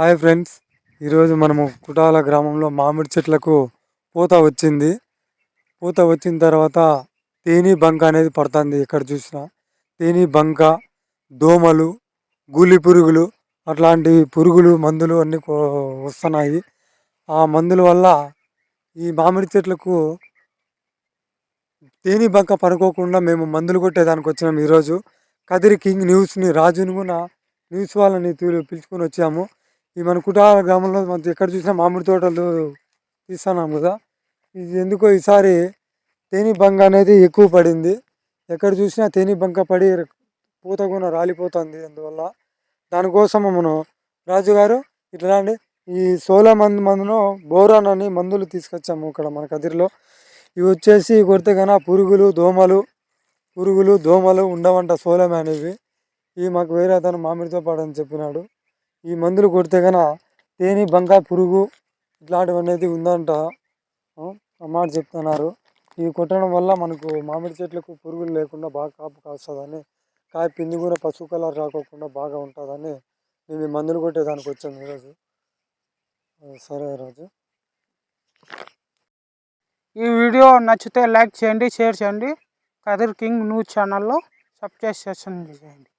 Hi friends, ఈరోజు మనము కుటాల గ్రామంలో మామిడి చెట్లకు పూత వచ్చింది. పూత వచ్చిన తర్వాత తేనె బంక అనేది పడుతుంది. ఇక్కడ చూసిన తేనె బంక, దోమలు, గూలి పురుగులు అట్లాంటి పురుగులు మందులు అన్నీ వస్తున్నాయి. ఆ మందుల వల్ల ఈ మామిడి చెట్లకు తేనె బంక పడుకోకుండా మేము మందులు కొట్టేదానికి వచ్చినాము. ఈరోజు కదిరి కింగ్ న్యూస్ని రాజును కూడా న్యూస్ వాళ్ళని పిలుచుకొని వచ్చాము. ఈ మన కుటాల గ్రామంలో మనం ఎక్కడ చూసినా మామిడి తోటలు తీస్తున్నాం కదా. ఇది ఎందుకో ఈసారి తేనె బంక అనేది ఎక్కువ పడింది. ఎక్కడ చూసినా తేనె బంక పడి పూత కూడా రాలిపోతుంది. అందువల్ల దానికోసం మనం రాజుగారు ఇట్లాంటి ఈ మందును బోరాన్ అని మందులు తీసుకొచ్చాము ఇక్కడ మన కదిరిలో. ఇవి వచ్చేసి కొడితే కన్నా పురుగులు దోమలు ఉండవంట సోలం అనేవి. ఇవి మాకు వేరే అతను మామిడితో పాడని చెప్పినాడు. ఈ మందులు కొడితే కన్నా తేనె బంక పురుగు ఇట్లాంటివి అనేది ఉందంట అన్నమాట చెప్తున్నారు. ఇవి కొట్టడం వల్ల మనకు మామిడి చెట్లకు పురుగులు లేకుండా బాగా కాపు కాస్తుందని, కాయ పిండి కూడా పసుపు కలర్ రాకోకుండా బాగా ఉంటుందని మేము ఈ మందులు కొట్టేదానికి వచ్చాము ఈరోజు. సరే రాజు, ఈ వీడియో నచ్చితే లైక్ చేయండి, షేర్ చేయండి. కదిర్ కింగ్ న్యూస్ ఛానల్లో సబ్స్క్రైబ్ చేయండి.